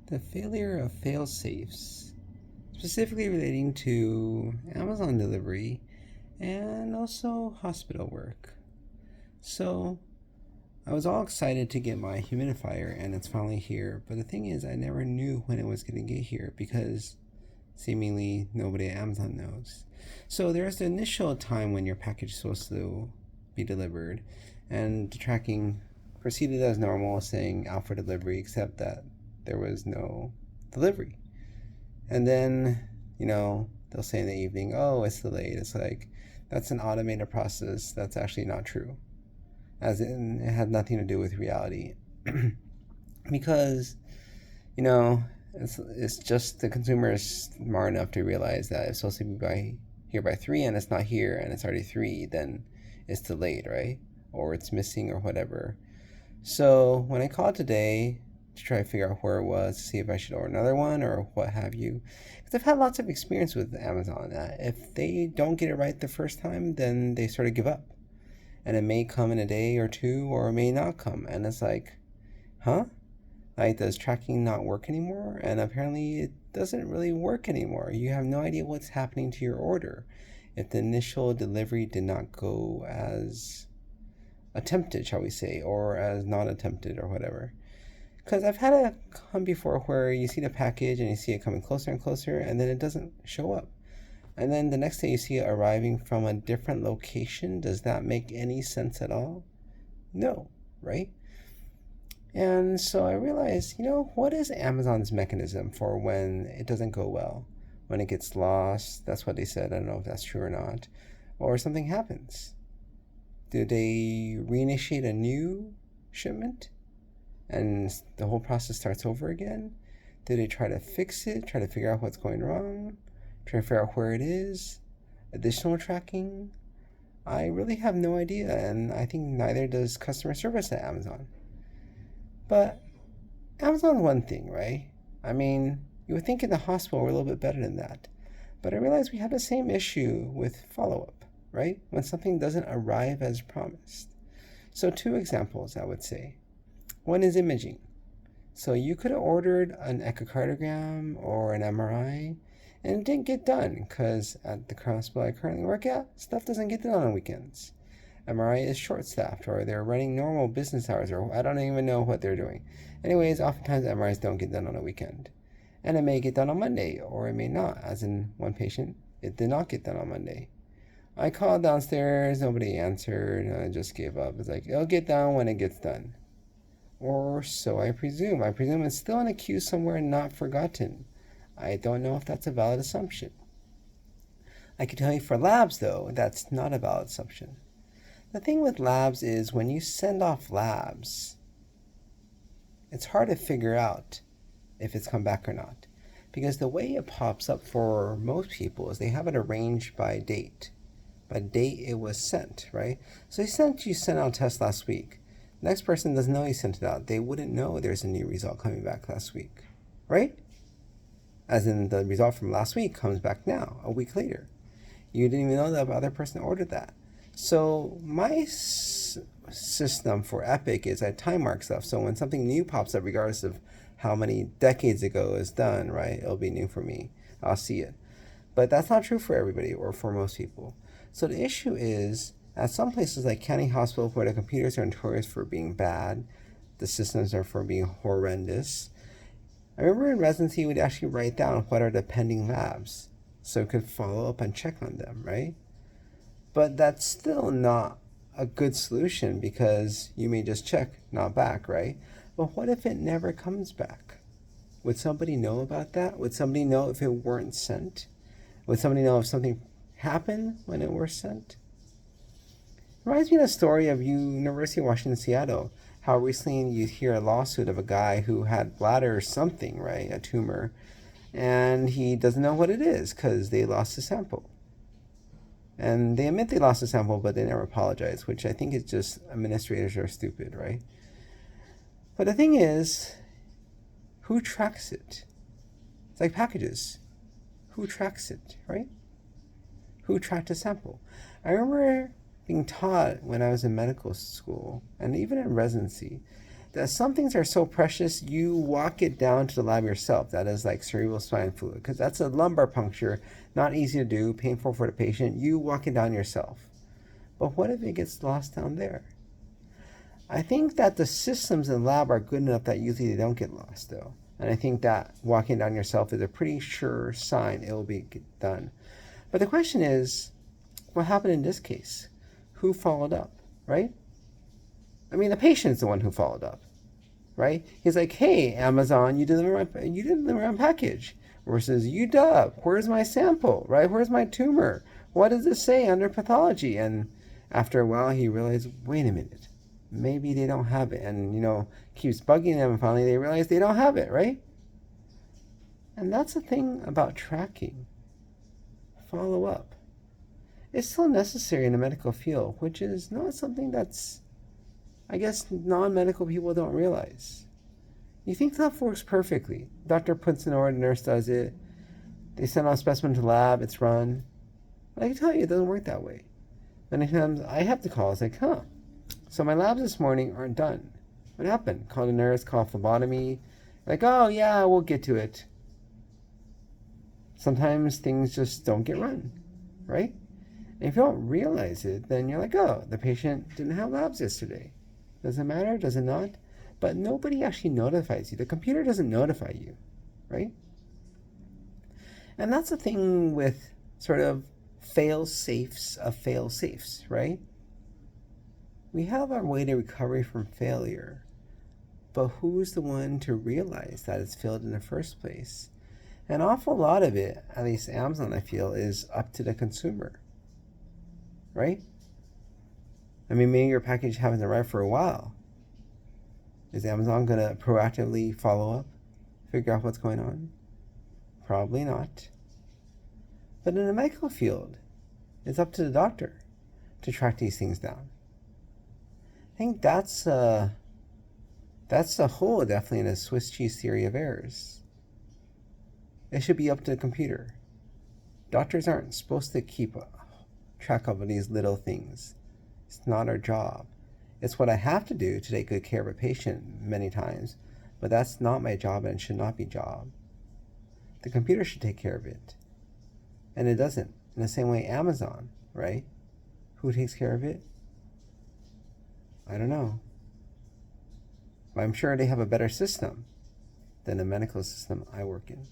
The failure of fail-safes, specifically relating to Amazon delivery and also hospital work. So, I was all excited to get my humidifier and it's finally here, but the thing is, I never knew when it was going to get here because seemingly nobody at Amazon knows. So, there's the initial time when your package is supposed to be delivered, and the tracking proceeded as normal, saying out for delivery, except that there was no delivery. And then, they'll say in the evening, oh, it's delayed. It's like, that's an automated process. That's actually not true. As in, it had nothing to do with reality. Because, it's just the consumer is smart enough to realize that it's supposed to be here by 3 and it's not here and it's already 3, then it's delayed, right? Or it's missing or whatever. So when I called today to try to figure out where it was, to see if I should order another one or what have you, because I've had lots of experience with Amazon. If they don't get it right the first time, then they sort of give up. And it may come in a day or two, or it may not come. And it's like, huh? Like, does tracking not work anymore? And apparently it doesn't really work anymore. You have no idea what's happening to your order if the initial delivery did not go as attempted, shall we say, or as not attempted or whatever. Because I've had it come before where you see the package and you see it coming closer and closer, and then it doesn't show up. And then the next day you see it arriving from a different location. Does that make any sense at all? No, right? And so I realized, what is Amazon's mechanism for when it doesn't go well? When it gets lost, that's what they said. I don't know if that's true or not. Or something happens. Do they reinitiate a new shipment and the whole process starts over again? Do they try to fix it, try to figure out what's going wrong, try to figure out where it is? Additional tracking? I really have no idea, and I think neither does customer service at Amazon. But Amazon's one thing, right? I mean, you would think in the hospital we're a little bit better than that. But I realize we have the same issue with follow-up, right? When something doesn't arrive as promised. So 2 examples, I would say. One is imaging. So you could have ordered an echocardiogram or an MRI, and it didn't get done because at the hospital I currently work at, stuff doesn't get done on weekends. MRI is short-staffed, or they're running normal business hours, or I don't even know what they're doing. Anyways, oftentimes MRIs don't get done on a weekend. And it may get done on Monday, or it may not. As in one patient, it did not get done on Monday. I called downstairs, nobody answered, and I just gave up. It's like, it'll get done when it gets done. Or so I presume. I presume it's still in a queue somewhere not forgotten. I don't know if that's a valid assumption. I can tell you for labs, though, that's not a valid assumption. The thing with labs is when you send off labs, it's hard to figure out if it's come back or not. Because the way it pops up for most people is they have it arranged by date. By date it was sent, right? So you sent out a test last week. The next person doesn't know you sent it out. They wouldn't know there's a new result coming back last week, right? As in the result from last week comes back now, a week later. You didn't even know that the other person ordered that. So my system for Epic is I time mark stuff. So when something new pops up, regardless of how many decades ago is done, right, it'll be new for me. I'll see it. But that's not true for everybody or for most people. So the issue is, at some places like county hospitals where the computers are notorious for being bad, the systems are for being horrendous. I remember in residency we'd actually write down what are the pending labs so we could follow up and check on them, right? But that's still not a good solution because you may just check, not back, right? But what if it never comes back? Would somebody know about that? Would somebody know if it weren't sent? Would somebody know if something happened when it was sent? Reminds me of the story of University of Washington, Seattle. How recently you hear a lawsuit of a guy who had bladder or something, right? A tumor. And he doesn't know what it is because they lost the sample. And they admit they lost the sample, but they never apologize, which I think is just administrators are stupid, right? But the thing is, who tracks it? It's like packages. Who tracks it, right? Who tracked a sample? I remember being taught when I was in medical school, and even in residency, that some things are so precious, you walk it down to the lab yourself. That is like cerebral spine fluid, because that's a lumbar puncture, not easy to do, painful for the patient. You walk it down yourself. But what if it gets lost down there? I think that the systems in the lab are good enough that usually they don't get lost, though. And I think that walking down yourself is a pretty sure sign it will be done. But the question is, what happened in this case? Who followed up, right? I mean, the patient's the one who followed up, right? He's like, hey, Amazon, you didn't deliver my package. Versus, UW, where's my sample, right? Where's my tumor? What does it say under pathology? And after a while, he realized, wait a minute, maybe they don't have it. And, keeps bugging them, and finally they realize they don't have it, right? And that's the thing about tracking. Follow up. It's still necessary in the medical field, which is not something that's, I guess, non-medical people don't realize. You think that works perfectly. Doctor puts in order, the nurse does it. They send out a specimen to the lab, it's run. But I can tell you, it doesn't work that way. Many times I have to call, it's like, so my labs this morning aren't done. What happened? Call the nurse, call phlebotomy. Like, oh yeah, we'll get to it. Sometimes things just don't get run, right? And if you don't realize it, then you're like, oh, the patient didn't have labs yesterday. Does it matter? Does it not? But nobody actually notifies you. The computer doesn't notify you, right? And that's the thing with sort of fail-safes of fail-safes, right? We have our way to recovery from failure, but who's the one to realize that it's failed in the first place? An awful lot of it, at least Amazon, I feel, is up to the consumer, right? I mean, maybe your package hasn't arrived for a while. Is Amazon going to proactively follow up, figure out what's going on? Probably not. But in the medical field, it's up to the doctor to track these things down. I think that's the hole, definitely, in the Swiss cheese theory of errors. It should be up to the computer. Doctors aren't supposed to keep track of these little things. It's not our job. It's what I have to do to take good care of a patient many times, but that's not my job and should not be job. The computer should take care of it. And it doesn't. In the same way Amazon, right? Who takes care of it? I don't know. But I'm sure they have a better system than the medical system I work in.